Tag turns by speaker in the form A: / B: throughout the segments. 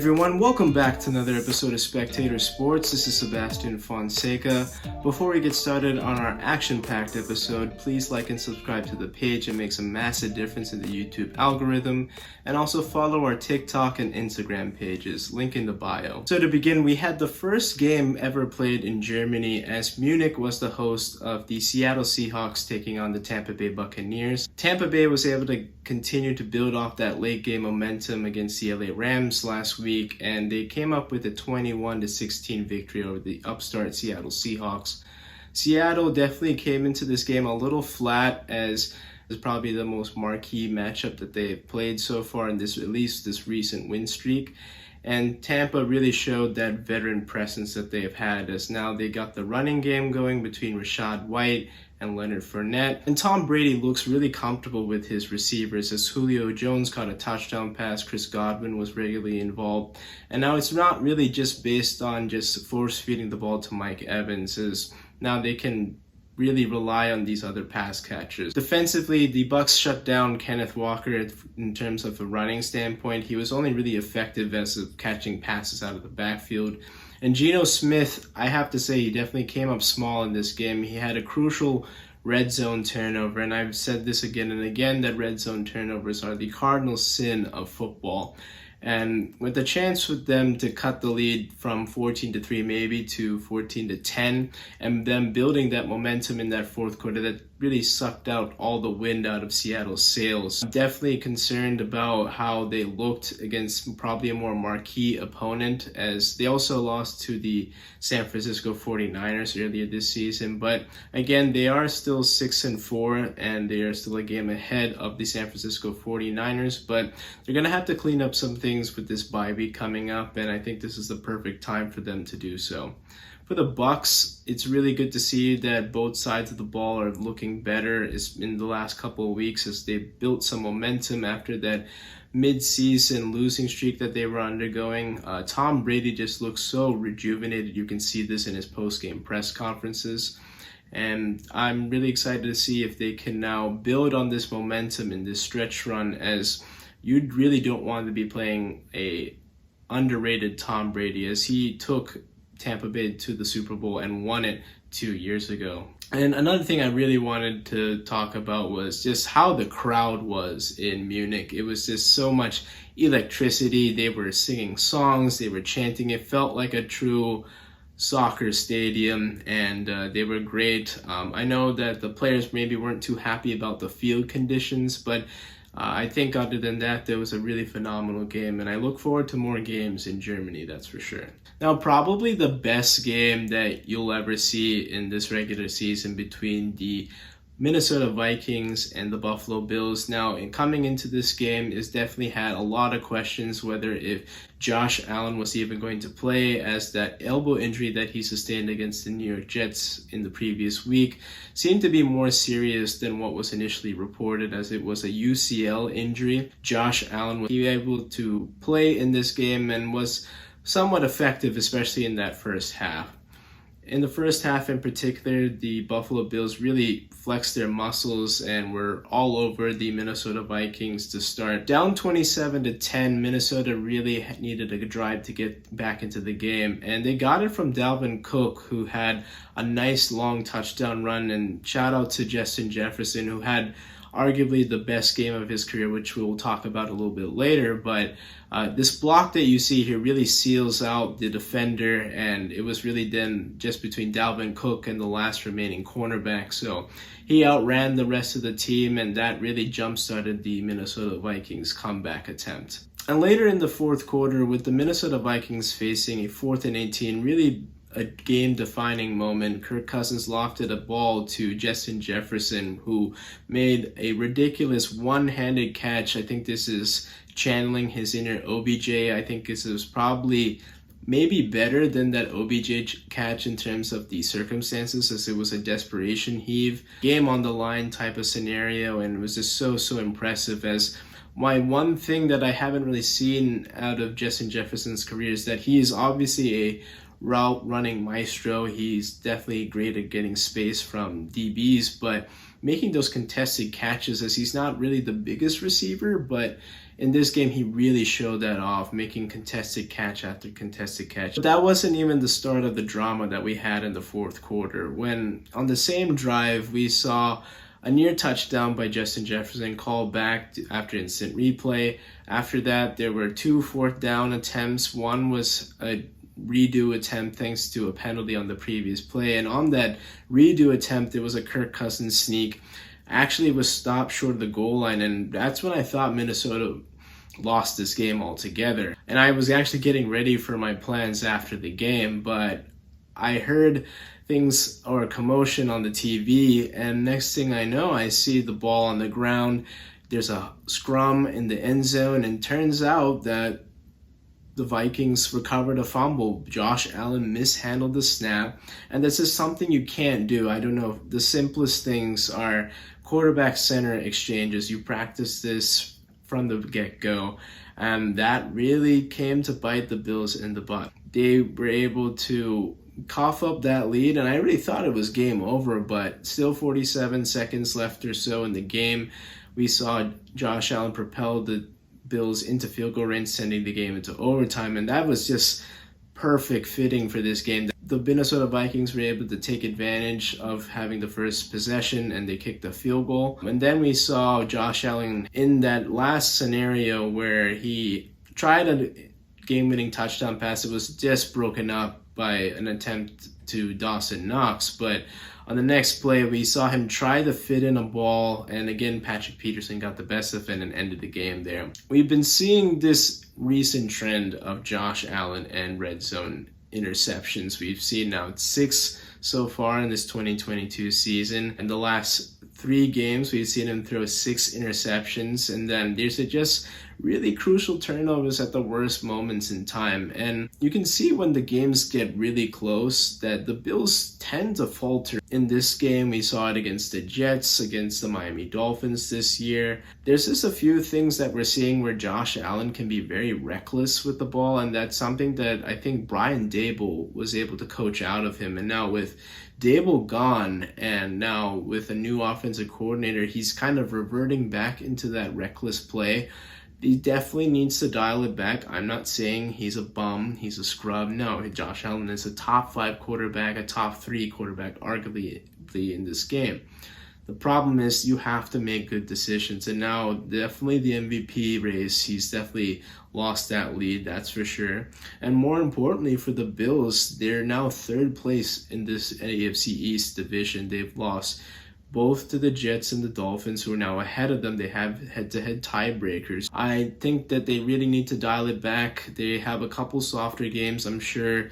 A: everyone, welcome back to another episode of Spectator Sports. This is Sebastian Fonseca. Before we get started on our action-packed episode, please like and subscribe to the page. It makes a massive difference in the YouTube algorithm. And also follow our TikTok and Instagram pages, link in the bio. So to begin, we had the first game ever played in Germany as Munich was the host of the Seattle Seahawks taking on the Tampa Bay Buccaneers. Tampa Bay was able to continue to build off that late game momentum against the LA Rams last week, and they came up with a 21-16 victory over the upstart Seattle Seahawks. Seattle definitely came into this game a little flat, as is probably the most marquee matchup that they've played so far in this, at least this recent win streak. And Tampa really showed that veteran presence that they've had, as now they got the running game going between Rachaad White and Leonard Fournette. And Tom Brady looks really comfortable with his receivers, as Julio Jones caught a touchdown pass, Chris Godwin was regularly involved. And now it's not really just based on just force-feeding the ball to Mike Evans, as now they can really rely on these other pass catchers. Defensively, the Bucs shut down Kenneth Walker in terms of a running standpoint. He was only really effective as of catching passes out of the backfield. And Geno Smith, I have to say, he definitely came up small in this game. He had a crucial red zone turnover, and I've said this again and again, that red zone turnovers are the cardinal sin of football. And with the chance for them to cut the lead from 14-3 maybe to 14-10, and them building that momentum in that fourth quarter, that really sucked out all the wind out of Seattle's sails. I'm definitely concerned about how they looked against probably a more marquee opponent, as they also lost to the San Francisco 49ers earlier this season. But again, they are still 6-4, and they are still a game ahead of the San Francisco 49ers, but they're going to have to clean up some things with this bye week coming up, and I think this is the perfect time for them to do so. For the Bucs, it's really good to see that both sides of the ball are looking better in the last couple of weeks, as they built some momentum after that mid-season losing streak that they were undergoing. Tom Brady just looks so rejuvenated. You can see this in his post-game press conferences. And I'm really excited to see if they can now build on this momentum in this stretch run, as you really don't want to be playing a underrated Tom Brady, as he took Tampa Bay to the Super Bowl and won it 2 years ago. And another thing I really wanted to talk about was just how the crowd was in Munich. It was just so much electricity. They were singing songs, they were chanting. It felt like a true soccer stadium, and they were great. I know that the players maybe weren't too happy about the field conditions, but I think other than that, there was a really phenomenal game, and I look forward to more games in Germany, that's for sure. Now, probably the best game that you'll ever see in this regular season between the Minnesota Vikings and the Buffalo Bills. Now, coming into this game, is definitely had a lot of questions whether if Josh Allen was even going to play, as that elbow injury that he sustained against the New York Jets in the previous week seemed to be more serious than what was initially reported, as it was a UCL injury. Josh Allen was able to play in this game and was somewhat effective, especially in that first half. In the first half in particular, the Buffalo Bills really flexed their muscles and were all over the Minnesota Vikings to start. Down 27-10, Minnesota really needed a drive to get back into the game, and they got it from Dalvin Cook, who had a nice long touchdown run, and shout out to Justin Jefferson, who had arguably the best game of his career, which we'll talk about a little bit later. But this block that you see here really seals out the defender, and it was really then just between Dalvin Cook and the last remaining cornerback. So he outran the rest of the team, and that really jump-started the Minnesota Vikings comeback attempt. And later in the fourth quarter, with the Minnesota Vikings facing a 4th and 18, really a game-defining moment, Kirk Cousins lofted a ball to Justin Jefferson, who made a ridiculous one-handed catch. I think this is channeling his inner OBJ. I think this is probably maybe better than that OBJ catch in terms of the circumstances, as it was a desperation heave, game on the line type of scenario, and it was just so impressive. As my one thing that I haven't really seen out of Justin Jefferson's career is that he is obviously a route running maestro. He's definitely great at getting space from DBs, but making those contested catches, as he's not really the biggest receiver, but in this game, he really showed that off, making contested catch after contested catch. But that wasn't even the start of the drama that we had in the fourth quarter, when on the same drive, we saw a near touchdown by Justin Jefferson called back after instant replay. After that, there were 2 fourth down attempts. One was a redo attempt thanks to a penalty on the previous play. And on that redo attempt, there was a Kirk Cousins sneak. Actually, it was stopped short of the goal line, and that's when I thought Minnesota lost this game altogether. And I was actually getting ready for my plans after the game, but I heard things or a commotion on the TV, and next thing I know, I see the ball on the ground. There's a scrum in the end zone, and turns out that the Vikings recovered a fumble. Josh Allen mishandled the snap, and this is something you can't do. I don't know. The simplest things are quarterback-center exchanges. You practice this from the get-go, and that really came to bite the Bills in the butt. They were able to cough up that lead, and I really thought it was game over, but still 47 seconds left or so in the game. We saw Josh Allen propel the Bills into field goal range, sending the game into overtime, and that was just perfect fitting for this game. The Minnesota Vikings were able to take advantage of having the first possession, and they kicked a field goal. And then we saw Josh Allen in that last scenario where he tried a game-winning touchdown pass. It was just broken up by an attempt to Dawson Knox, but on the next play, we saw him try to fit in a ball, and again, Patrick Peterson got the best of it and ended the game there. We've been seeing this recent trend of Josh Allen and red zone interceptions. We've seen now 6 so far in this 2022 season. In the last 3 games, we've seen him throw 6 interceptions, and then there's just really crucial turnovers at the worst moments in time. And you can see when the games get really close that the Bills tend to falter. In this game, we saw it against the Jets, against the Miami Dolphins this year. There's just a few things that we're seeing where Josh Allen can be very reckless with the ball, and that's something that I think Brian Daboll was able to coach out of him. And now with Daboll gone, and now with a new offensive coordinator, he's kind of reverting back into that reckless play. He definitely needs to dial it back. I'm not saying he's a bum, he's a scrub. No, Josh Allen is a top 5 quarterback, a top 3 quarterback, arguably in this game. The problem is you have to make good decisions, and now definitely the MVP race, he's definitely lost that lead, that's for sure. And more importantly for the Bills, they're now 3rd place in this AFC East division. They've lost both to the Jets and the Dolphins, who are now ahead of them. They have head-to-head tiebreakers. I think that they really need to dial it back. They have a couple softer games. I'm sure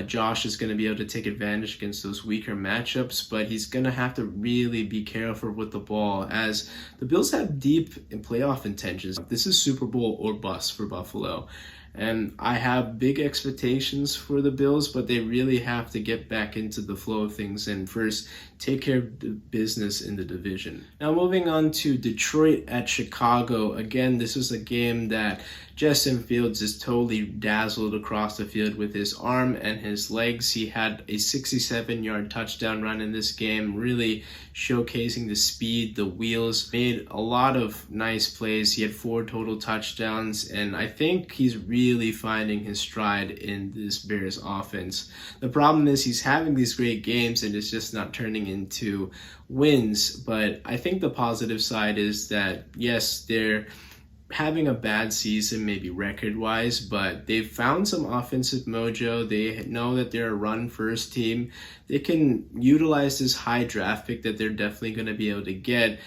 A: Josh is going to be able to take advantage against those weaker matchups, but he's going to have to really be careful with the ball, as the Bills have deep in playoff intentions. This is Super Bowl or bust for Buffalo. And I have big expectations for the Bills, but they really have to get back into the flow of things and first take care of the business in the division. Now moving on to Detroit at Chicago. Again, this was a game that Justin Fields is totally dazzled across the field with his arm and his legs. He had a 67-yard touchdown run in this game, really showcasing the speed, the wheels, made a lot of nice plays. He had 4 total touchdowns, and I think he's really finding his stride in this Bears offense. The problem is he's having these great games and it's just not turning into wins, but I think the positive side is that, yes, they're having a bad season, maybe record-wise, but they've found some offensive mojo. They know that they're a run-first team. They can utilize this high draft pick that they're definitely going to be able to get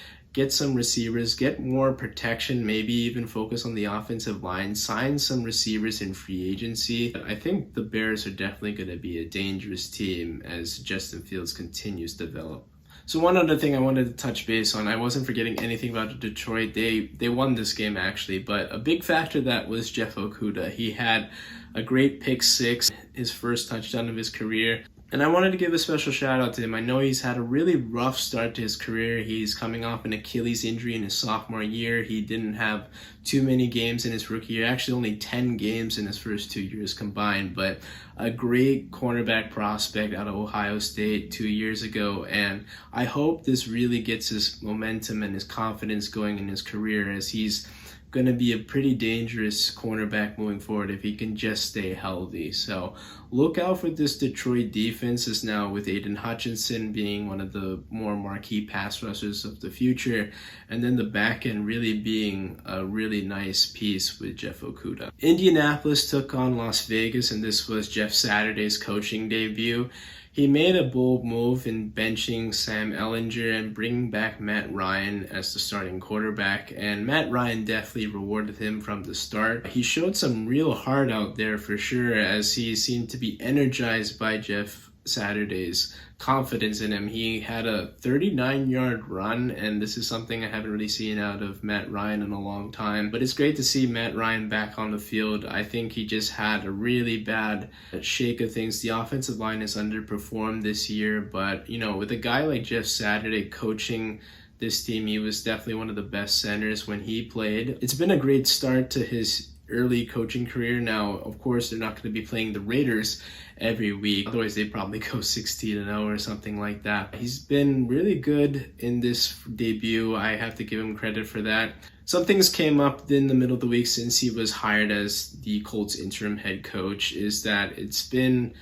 A: some receivers, get more protection, maybe even focus on the offensive line, sign some receivers in free agency. I think the Bears are definitely going to be a dangerous team as Justin Fields continues to develop. So one other thing I wanted to touch base on, I wasn't forgetting anything about Detroit. They won this game actually, but a big factor that was Jeff Okudah. He had a great pick 6, his first touchdown of his career. And I wanted to give a special shout out to him. I know he's had a really rough start to his career. He's coming off an Achilles injury in his sophomore year. He didn't have too many games in his rookie year, actually only 10 games in his first 2 years combined, but a great cornerback prospect out of Ohio State 2 years ago. And I hope this really gets his momentum and his confidence going in his career, as he's going to be a pretty dangerous cornerback moving forward if he can just stay healthy. So look out for this Detroit defense, is now with Aiden Hutchinson being one of the more marquee pass rushers of the future, and then the back end really being a really nice piece with Jeff Okudah. Indianapolis took on Las Vegas, and this was Jeff Saturday's coaching debut. He made a bold move in benching Sam Ehlinger and bringing back Matt Ryan as the starting quarterback, and Matt Ryan definitely rewarded him from the start. He showed some real heart out there for sure, as he seemed to be energized by Jeff Saturday's confidence in him. He had a 39-yard run, and this is something I haven't really seen out of Matt Ryan in a long time. But it's great to see Matt Ryan back on the field. I think he just had a really bad shake of things. The offensive line has underperformed this year, but with a guy like Jeff Saturday coaching this team, he was definitely one of the best centers when he played. It's been a great start to his early coaching career. Now, of course, they're not going to be playing the Raiders every week. Otherwise, they'd probably go 16-0 or something like that. He's been really good in this debut. I have to give him credit for that. Some things came up in the middle of the week since he was hired as the Colts interim head coach, is that it's been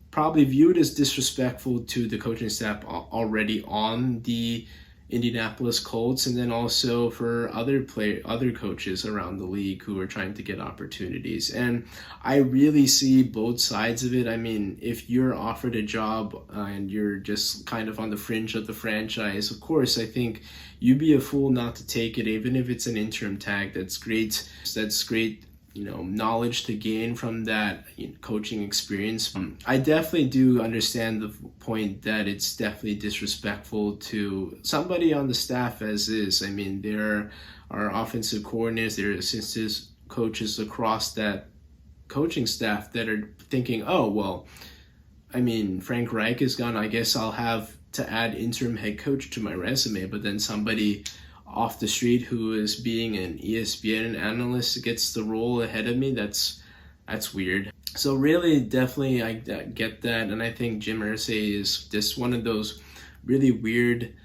A: probably viewed as disrespectful to the coaching staff already on the Indianapolis Colts, and then also for other coaches around the league who are trying to get opportunities. And I really see both sides of it. I mean, if you're offered a job and you're just kind of on the fringe of the franchise, of course, I think you'd be a fool not to take it, even if it's an interim tag. That's great. That's great. Knowledge to gain from that coaching experience. I definitely do understand the point that it's definitely disrespectful to somebody on the staff as is. I mean, there are offensive coordinators, there are assistant coaches across that coaching staff that are thinking, oh, well, I mean, Frank Reich is gone. I guess I'll have to add interim head coach to my resume. But then somebody off the street who is being an ESPN analyst gets the role ahead of me. That's weird. So really, definitely, I get that, and I think Jim Irsay is just one of those really weird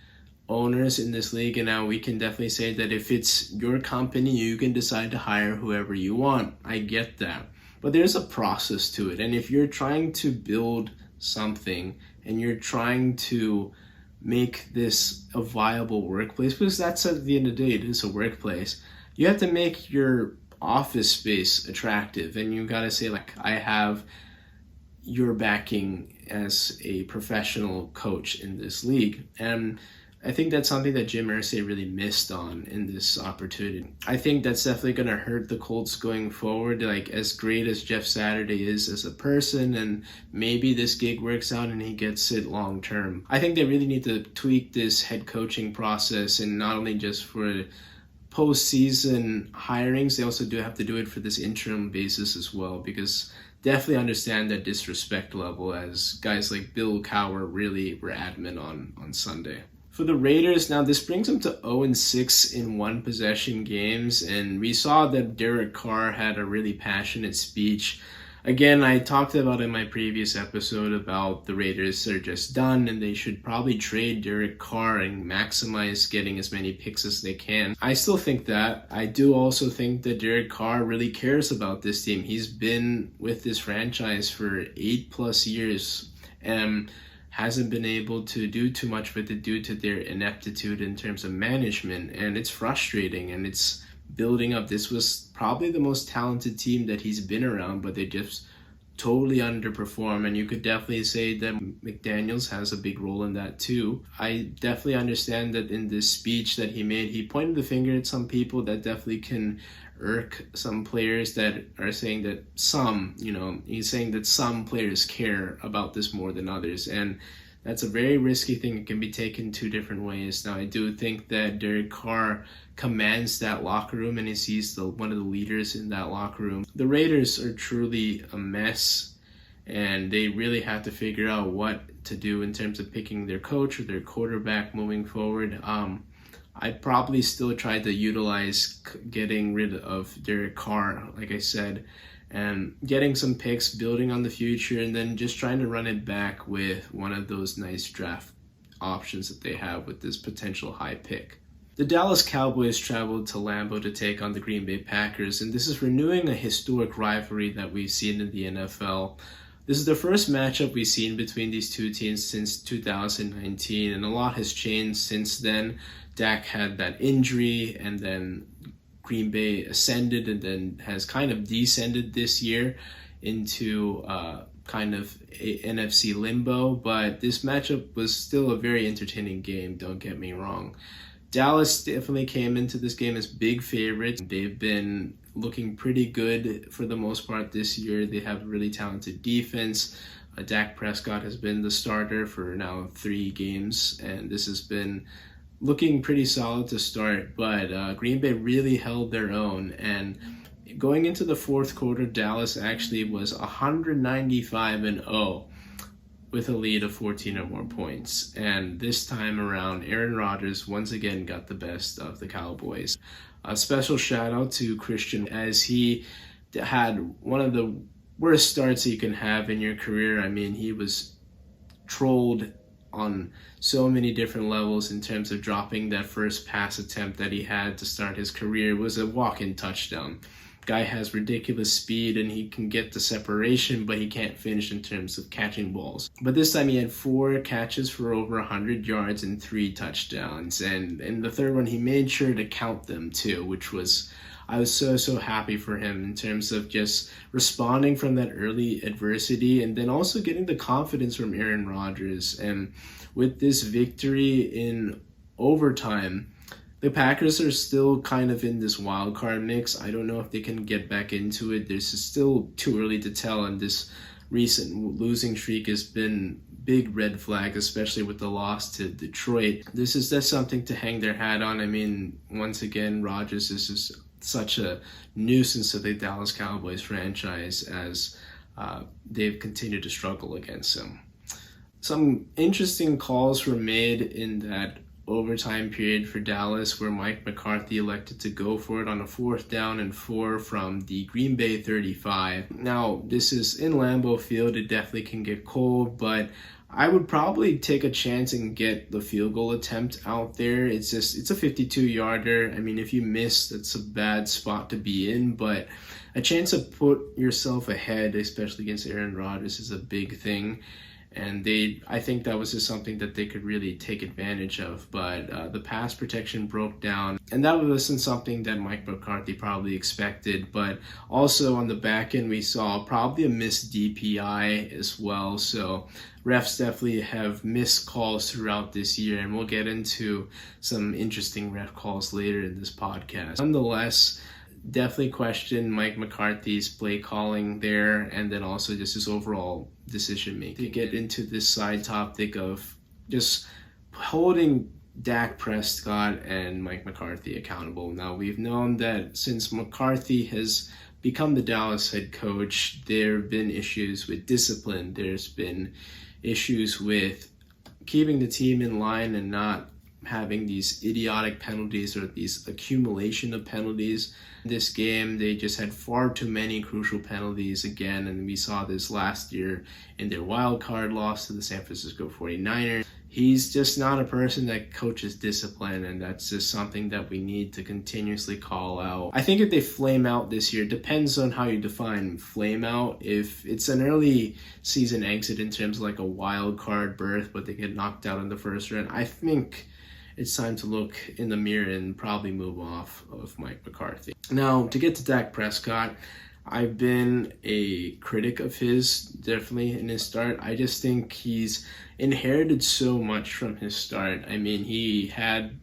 A: owners in this league. And now we can definitely say that if it's your company, you can decide to hire whoever you want. I get that, but there's a process to it. And if you're trying to build something and you're trying to make this a viable workplace, because that's at the end of the day, it is a workplace, you have to make your office space attractive, and you got to say, like, I have your backing as a professional coach in this league. And I think that's something that Jim Irsay really missed on in this opportunity. I think that's definitely going to hurt the Colts going forward. Like, as great as Jeff Saturday is as a person, and maybe this gig works out and he gets it long term, I think they really need to tweak this head coaching process, and not only just for postseason hirings, they also do have to do it for this interim basis as well, because definitely understand that disrespect level, as guys like Bill Cowher really were adamant on Sunday. For the Raiders, now this brings them to 0-6 in one possession games, and we saw that Derek Carr had a really passionate speech. Again, I talked about in my previous episode about the Raiders are just done and they should probably trade Derek Carr and maximize getting as many picks as they can. I still think that. I do also think that Derek Carr really cares about this team. He's been with this franchise for 8+ years and hasn't been able to do too much with it due to their ineptitude in terms of management, and it's frustrating and it's building up. This was probably the most talented team that he's been around, but they just totally underperform, and you could definitely say that McDaniels has a big role in that too. I definitely understand that in this speech that he made, he pointed the finger at some people that definitely can irk some players that are saying that he's saying that some players care about this more than others, and that's a very risky thing. It can be taken two different ways. Now, I do think that Derek Carr commands that locker room, and he's one of the leaders in that locker room. The Raiders are truly a mess, and they really have to figure out what to do in terms of picking their coach or their quarterback moving forward. I'd probably still try to utilize getting rid of Derek Carr, like I said, and getting some picks, building on the future, and then just trying to run it back with one of those nice draft options that they have with this potential high pick. The Dallas Cowboys traveled to Lambeau to take on the Green Bay Packers, and this is renewing a historic rivalry that we've seen in the NFL. This is the first matchup we've seen between these two teams since 2019, and a lot has changed since then. Dak had that injury, and then Green Bay ascended and then has kind of descended this year into kind of a NFC limbo, but this matchup was still a very entertaining game, don't get me wrong. Dallas definitely came into this game as big favorites. They've been looking pretty good for the most part this year. They have a really talented defense. Dak Prescott has been the starter for now 3 games, and this has been looking pretty solid to start, but Green Bay really held their own, and going into the fourth quarter, Dallas actually was 195-0 with a lead of 14 or more points. And this time around, Aaron Rodgers once again got the best of the Cowboys. A special shout out to Christian, as he had one of the worst starts you can have in your career. I mean, he was trolled on so many different levels in terms of dropping that first pass attempt that he had to start his career. It was a walk-in touchdown. Guy has ridiculous speed and he can get the separation, but he can't finish in terms of catching balls. But this time he had 4 catches for over 100 yards and 3 touchdowns. And in the third one, he made sure to count them too, which was, I was so happy for him in terms of just responding from that early adversity and then also getting the confidence from Aaron Rodgers. And with this victory in overtime, the Packers are still kind of in this wild card mix. I don't know if they can get back into it. There's still too early to tell, and this recent losing streak has been big red flag, especially with the loss to Detroit. This is just something to hang their hat on. I mean, once again, Rodgers is just such a nuisance to the Dallas Cowboys franchise as they've continued to struggle against him. Some interesting calls were made in that overtime period for Dallas, where Mike McCarthy elected to go for it on a 4th down and 4 from the Green Bay 35. Now, this is in Lambeau Field. It definitely can get cold, but I would probably take a chance and get the field goal attempt out there. It's a 52-yarder. I mean, if you miss, that's a bad spot to be in, but a chance to put yourself ahead, especially against Aaron Rodgers, is a big thing. And I think that was just something that they could really take advantage of. But the pass protection broke down, and that wasn't something that Mike McCarthy probably expected. But also on the back end, we saw probably a missed DPI as well. So refs definitely have missed calls throughout this year, and we'll get into some interesting ref calls later in this podcast. Nonetheless, definitely question Mike McCarthy's play calling there, and then also just his overall decision making. To get into this side topic of just holding Dak Prescott and Mike McCarthy accountable. Now, we've known that since McCarthy has become the Dallas head coach, there have been issues with discipline. There's been issues with keeping the team in line and not having these idiotic penalties or these accumulation of penalties. This game, they just had far too many crucial penalties again, and we saw this last year in their wild card loss to the San Francisco 49ers. He's just not a person that coaches discipline, and that's just something that we need to continuously call out. I think if they flame out this year, depends on how you define flame out. If it's an early season exit in terms of like a wild card berth, but they get knocked out in the first round, I think it's time to look in the mirror and probably move off of Mike McCarthy. Now, to get to Dak Prescott, I've been a critic of his, definitely in his start. I just think he's inherited so much from his start. I mean, he had,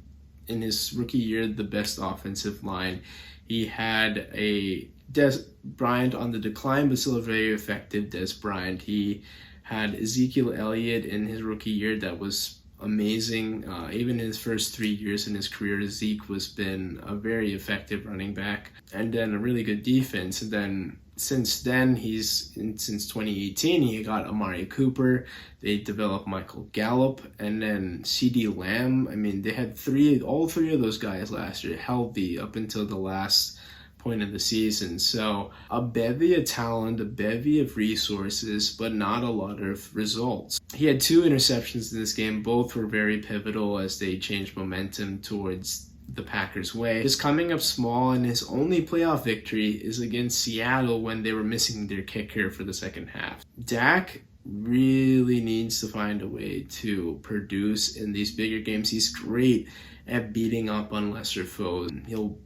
A: in his rookie year, the best offensive line. He had a Des Bryant on the decline, but still a very effective Des Bryant. He had Ezekiel Elliott in his rookie year that was amazing. Even in his first 3 years in his career, Zeke was been a very effective running back, and then a really good defense. And then since then, since 2018, he got Amari Cooper. They developed Michael Gallup, and then CeeDee Lamb. I mean, they had all three of those guys last year healthy up until the last point of the season. So a bevy of talent, a bevy of resources, but not a lot of results. He had 2 interceptions in this game. Both were very pivotal as they changed momentum towards the Packers' way. Just coming up small, and his only playoff victory is against Seattle when they were missing their kicker for the second half. Dak really needs to find a way to produce in these bigger games. He's great at beating up on lesser foes. He'll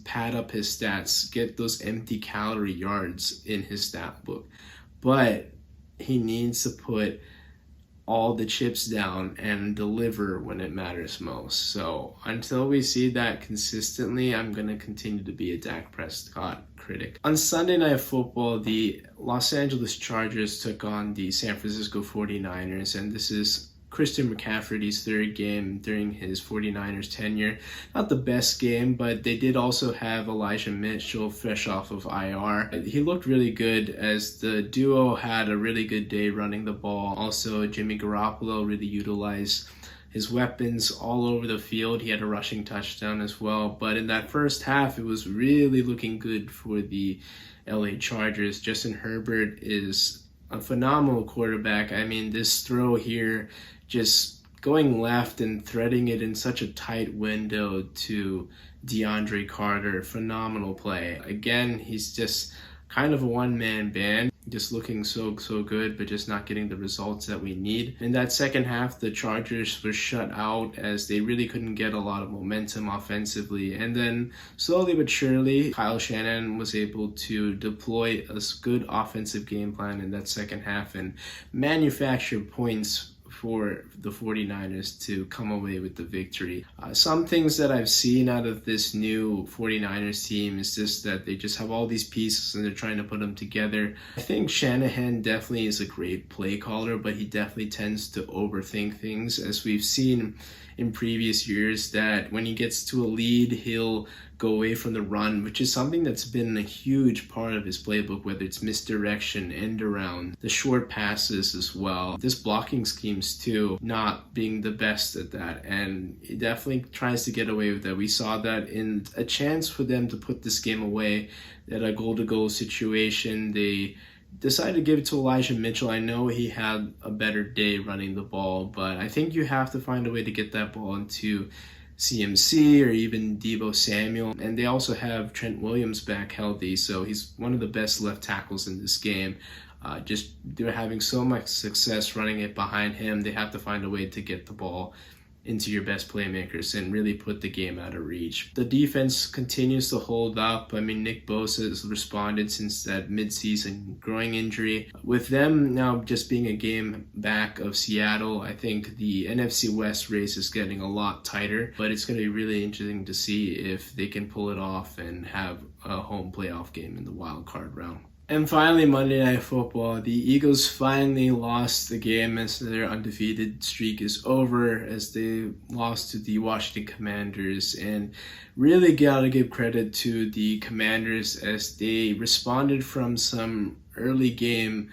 A: pad up his stats, get those empty calorie yards in his stat book, but he needs to put all the chips down and deliver when it matters most. So until we see that consistently, I'm going to continue to be a Dak Prescott critic. On Sunday Night Football, the Los Angeles Chargers took on the San Francisco 49ers, and this is Christian McCaffrey's 3rd game during his 49ers tenure. Not the best game, but they did also have Elijah Mitchell fresh off of IR. He looked really good as the duo had a really good day running the ball. Also, Jimmy Garoppolo really utilized his weapons all over the field. He had a rushing touchdown as well. But in that first half, it was really looking good for the LA Chargers. Justin Herbert is a phenomenal quarterback. I mean, this throw here, just going left and threading it in such a tight window to DeAndre Carter, phenomenal play. Again, he's just kind of a one-man band, just looking so good, but just not getting the results that we need. In that second half, the Chargers were shut out as they really couldn't get a lot of momentum offensively. And then slowly but surely, Kyle Shanahan was able to deploy a good offensive game plan in that second half and manufacture points for the 49ers to come away with the victory. Some things that I've seen out of this new 49ers team is just that they just have all these pieces and they're trying to put them together. I think Shanahan definitely is a great play caller, but he definitely tends to overthink things, as we've seen in previous years, that when he gets to a lead, he'll go away from the run, which is something that's been a huge part of his playbook, whether it's misdirection, end around, the short passes as well. This blocking schemes too, not being the best at that, and he definitely tries to get away with that. We saw that in a chance for them to put this game away, that a goal-to-goal situation, they decided to give it to Elijah Mitchell. I know he had a better day running the ball, but I think you have to find a way to get that ball into CMC or even Deebo Samuel. And they also have Trent Williams back healthy, so he's one of the best left tackles in this game. They're having so much success running it behind him. They have to find a way to get the ball into your best playmakers and really put the game out of reach. The defense continues to hold up. I mean, Nick Bosa has responded since that midseason groin injury. With them now just being a game back of Seattle, I think the NFC West race is getting a lot tighter, but it's going to be really interesting to see if they can pull it off and have a home playoff game in the wild card round. And finally, Monday Night Football. The Eagles finally lost the game as their undefeated streak is over, as they lost to the Washington Commanders. And really got to give credit to the Commanders as they responded from some early game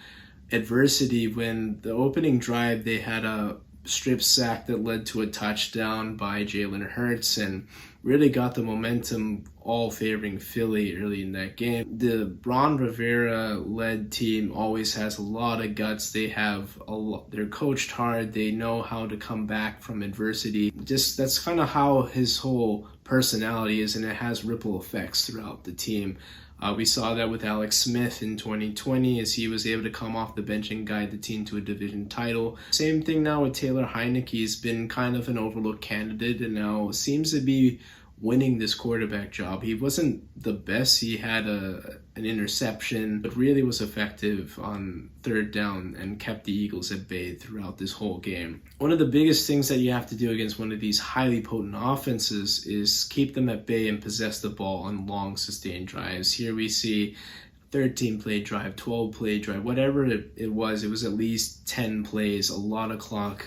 A: adversity. When the opening drive, they had a strip sack that led to a touchdown by Jalen Hurts and really got the momentum all favoring Philly early in that game. The Ron Rivera-led team always has a lot of guts. They're coached hard. They know how to come back from adversity. Just that's kind of how his whole personality is, and it has ripple effects throughout the team. We saw that with Alex Smith in 2020 as he was able to come off the bench and guide the team to a division title. Same thing now with Taylor Heineke. He's been kind of an overlooked candidate and now seems to be winning this quarterback job. He wasn't the best. He had an interception, but really was effective on third down and kept the Eagles at bay throughout this whole game. One of the biggest things that you have to do against one of these highly potent offenses is keep them at bay and possess the ball on long sustained drives. Here we see 13-play drive, 12-play drive, whatever it was at least 10 plays, a lot of clock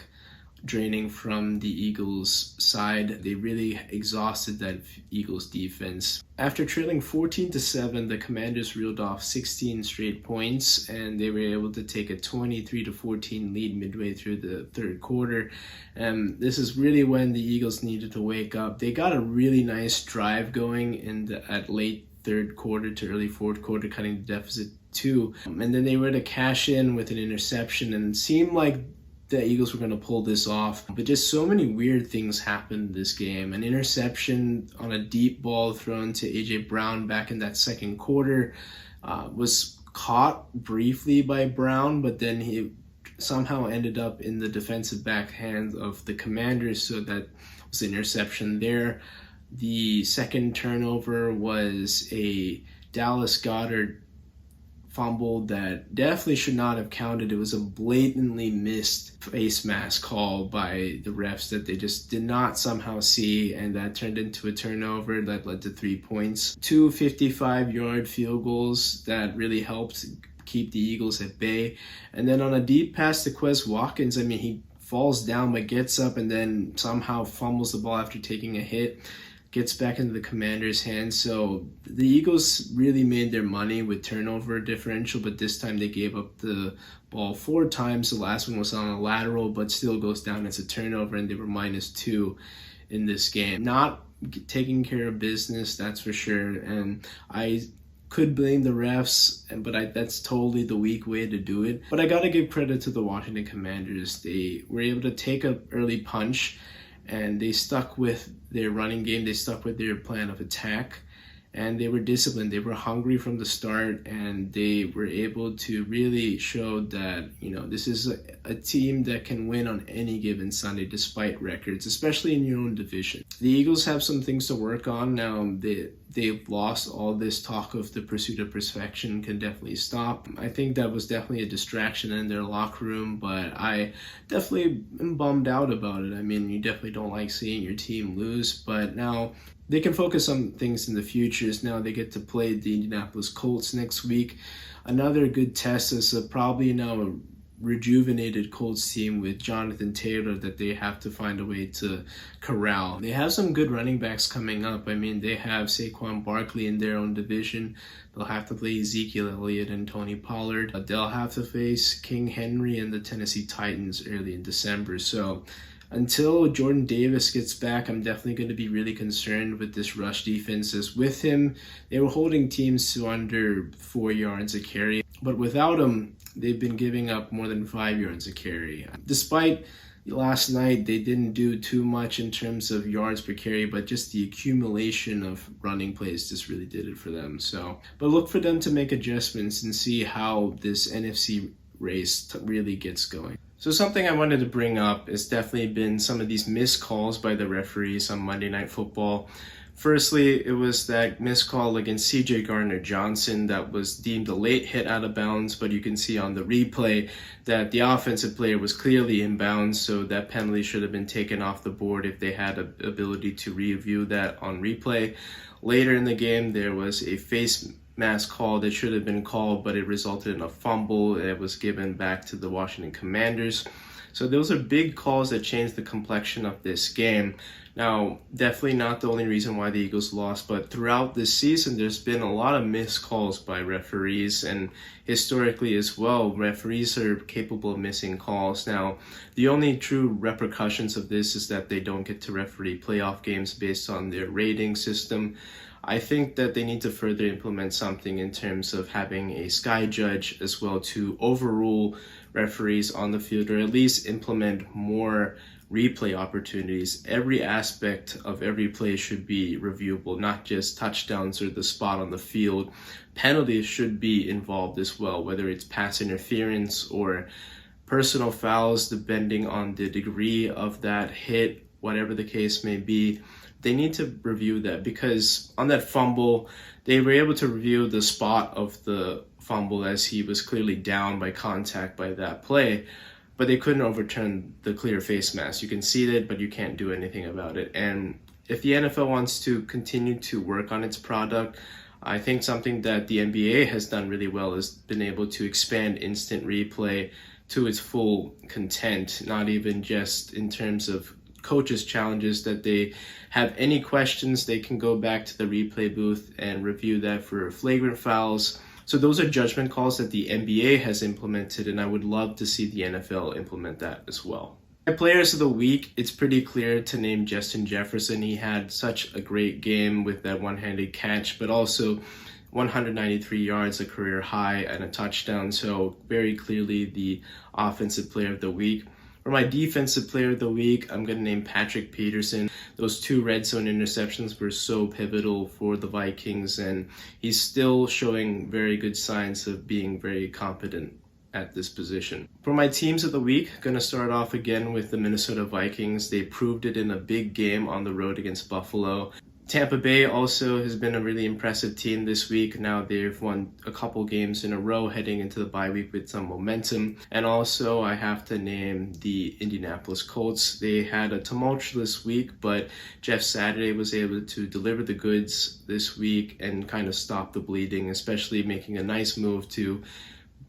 A: draining from the Eagles side. They really exhausted that Eagles defense. After trailing 14-7, the Commanders reeled off 16 straight points, and they were able to take a 23-14 lead midway through the third quarter. And this is really when the Eagles needed to wake up. They got a really nice drive going at late third quarter to early fourth quarter, cutting the deficit 2. And then they were to cash in with an interception, and it seemed like the Eagles were going to pull this off. But just so many weird things happened in this game. An interception on a deep ball thrown to A.J. Brown back in that second quarter was caught briefly by Brown, but then he somehow ended up in the defensive backhand of the Commanders, so that was an interception there. The second turnover was a Dallas Goedert fumble that definitely should not have counted. It was a blatantly missed face mask call by the refs that they just did not somehow see, and that turned into a turnover that led to 3 points. 2 55-yard field goals that really helped keep the Eagles at bay. And then on a deep pass to Quez Watkins, he falls down but gets up and then somehow fumbles the ball after taking a hit. Gets back into the Commanders' hands. So the Eagles really made their money with turnover differential, but this time they gave up the ball 4 times. The last one was on a lateral, but still goes down as a turnover, and they were -2 in this game. Not taking care of business, that's for sure. And I could blame the refs, but that's totally the weak way to do it. But I got to give credit to the Washington Commanders. They were able to take an early punch, and they stuck with their running game. They stuck with their plan of attack, and they were disciplined. They were hungry from the start, and they were able to really show that, this is a team that can win on any given Sunday despite records, especially in your own division. The Eagles have some things to work on now. They've lost all this talk of the pursuit of perfection can definitely stop. I think that was definitely a distraction in their locker room, but I definitely am bummed out about it. You definitely don't like seeing your team lose, but now they can focus on things in the futures. Now they get to play the Indianapolis Colts next week. Another good test as probably now a rejuvenated Colts team with Jonathan Taylor that they have to find a way to corral. They have some good running backs coming up. They have Saquon Barkley in their own division. They'll have to play Ezekiel Elliott and Tony Pollard. They'll have to face King Henry and the Tennessee Titans early in December. So until Jordan Davis gets back, I'm definitely going to be really concerned with this rush defense. As with him, they were holding teams to under 4 yards a carry, but without him, they've been giving up more than 5 yards a carry. Despite last night, they didn't do too much in terms of yards per carry, but just the accumulation of running plays just really did it for them. But look for them to make adjustments and see how this NFC race really gets going. So something I wanted to bring up has definitely been some of these missed calls by the referees on Monday Night Football. Firstly, it was that missed call against C.J. Gardner-Johnson that was deemed a late hit out of bounds, but you can see on the replay that the offensive player was clearly in bounds, so that penalty should have been taken off the board if they had the ability to review that on replay. Later in the game, there was a face mask call that should have been called, but it resulted in a fumble that was given back to the Washington Commanders. So those are big calls that changed the complexion of this game. Now, definitely not the only reason why the Eagles lost, but throughout this season, there's been a lot of missed calls by referees, and historically as well, referees are capable of missing calls. Now, the only true repercussions of this is that they don't get to referee playoff games based on their rating system. I think that they need to further implement something in terms of having a sky judge as well to overrule referees on the field, or at least implement more replay opportunities. Every aspect of every play should be reviewable, not just touchdowns or the spot on the field. Penalties should be involved as well, whether it's pass interference or personal fouls, depending on the degree of that hit, whatever the case may be. They need to review that, because on that fumble, they were able to review the spot of the fumble as he was clearly down by contact by that play, but they couldn't overturn the clear face mask. You can see it, but you can't do anything about it. And if the NFL wants to continue to work on its product, I think something that the NBA has done really well is been able to expand instant replay to its full content, not even just in terms of coaches' challenges. That they have any questions, they can go back to the replay booth and review that for flagrant fouls. So those are judgment calls that the NBA has implemented, and I would love to see the NFL implement that as well. My players of the week, it's pretty clear to name Justin Jefferson. He had such a great game with that one-handed catch, but also 193 yards, a career high, and a touchdown. So very clearly the offensive player of the week. For my defensive player of the week, I'm going to name Patrick Peterson. Those 2 red zone interceptions were so pivotal for the Vikings, and he's still showing very good signs of being very competent at this position. For my teams of the week, going to start off again with the Minnesota Vikings. They proved it in a big game on the road against Buffalo. Tampa Bay also has been a really impressive team this week. Now they've won a couple games in a row heading into the bye week with some momentum. And also I have to name the Indianapolis Colts. They had a tumultuous week, but Jeff Saturday was able to deliver the goods this week and kind of stop the bleeding, especially making a nice move to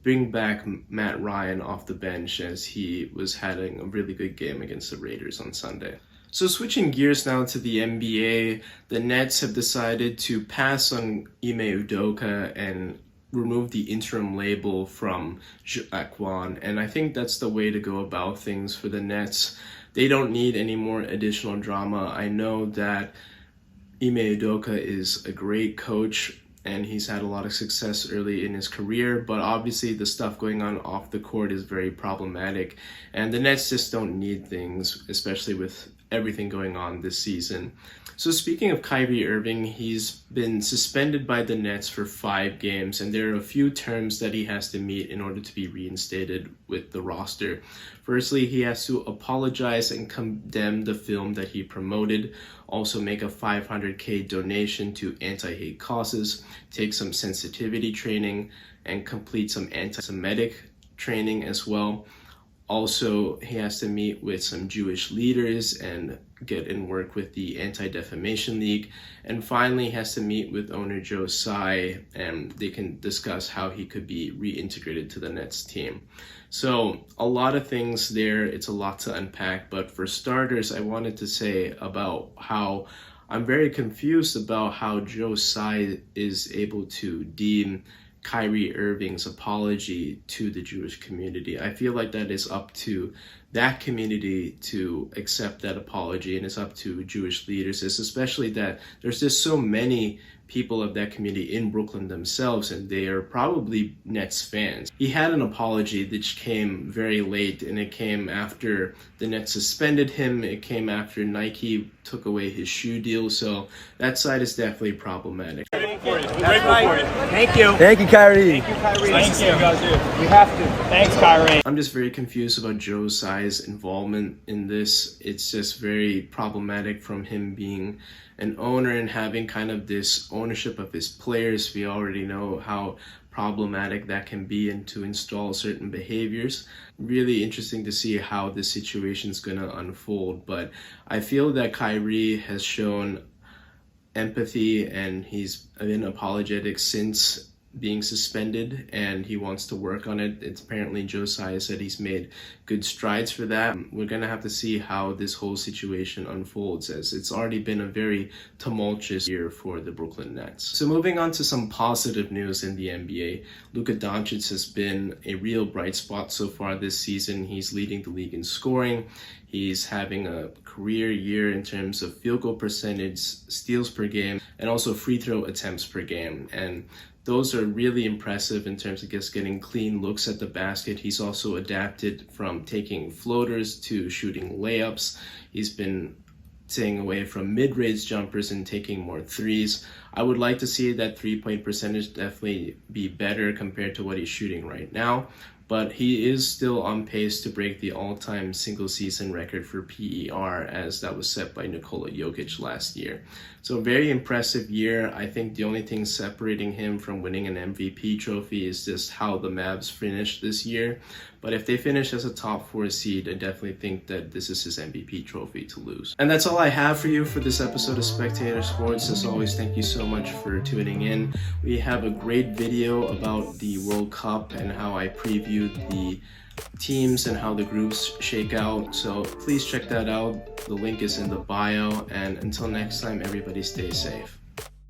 A: bring back Matt Ryan off the bench as he was having a really good game against the Raiders on Sunday. So switching gears now to the NBA, the Nets have decided to pass on Ime Udoka and remove the interim label from Akwan, and I think that's the way to go about things for the Nets. They don't need any more additional drama. I know that Ime Udoka is a great coach, and he's had a lot of success early in his career, but obviously the stuff going on off the court is very problematic, and the Nets just don't need things, especially with everything going on this season. So speaking of Kyrie Irving, he's been suspended by the Nets for 5 games, and there are a few terms that he has to meet in order to be reinstated with the roster. Firstly, he has to apologize and condemn the film that he promoted, also make a $500K donation to anti-hate causes, take some sensitivity training, and complete some anti-Semitic training as well. Also, he has to meet with some Jewish leaders and get in work with the Anti-Defamation League. And finally, he has to meet with owner Joe Tsai, and they can discuss how he could be reintegrated to the Nets team. So a lot of things there. It's a lot to unpack. But for starters, I wanted to say about how I'm very confused about how Joe Tsai is able to deem Kyrie Irving's apology to the Jewish community. I feel like that is up to that community to accept that apology, and it's up to Jewish leaders, especially that there's just so many people of that community in Brooklyn themselves, and they are probably Nets fans. He had an apology that came very late, and it came after the Nets suspended him. It came after Nike took away his shoe deal, so that side is definitely problematic.
B: Thank you.
C: Thank you, Kyrie.
B: Thank you, Kyrie. Thank you. We have to. Thanks, Kyrie.
A: I'm just very confused about Joe Tsai's involvement in this. It's just very problematic from him being an owner and having kind of this ownership of his players. We already know how problematic that can be, and to install certain behaviors. Really interesting to see how this situation is going to unfold. But I feel that Kyrie has shown empathy, and he's been apologetic since being suspended, and he wants to work on it. It's apparently Joe Tsai said he's made good strides for that. We're going to have to see how this whole situation unfolds, as it's already been a very tumultuous year for the Brooklyn Nets. So moving on to some positive news in the NBA, Luka Doncic has been a real bright spot so far this season. He's leading the league in scoring. He's having a career year in terms of field goal percentage, steals per game, and also free throw attempts per game. And those are really impressive in terms of just getting clean looks at the basket. He's also adapted from taking floaters to shooting layups. He's been staying away from mid-range jumpers and taking more threes. I would like to see that three-point percentage definitely be better compared to what he's shooting right now. But he is still on pace to break the all-time single-season record for PER, as that was set by Nikola Jokic last year. So a very impressive year. I think the only thing separating him from winning an MVP trophy is just how the Mavs finished this year. But if they finish as a top 4 seed, I definitely think that this is his MVP trophy to lose. And that's all I have for you for this episode of Spectator Sports. As always, thank you so much for tuning in. We have a great video about the World Cup and how I preview preview the teams and how the groups shake out. So please check that out. The link is in the bio. And until next time, everybody stay safe.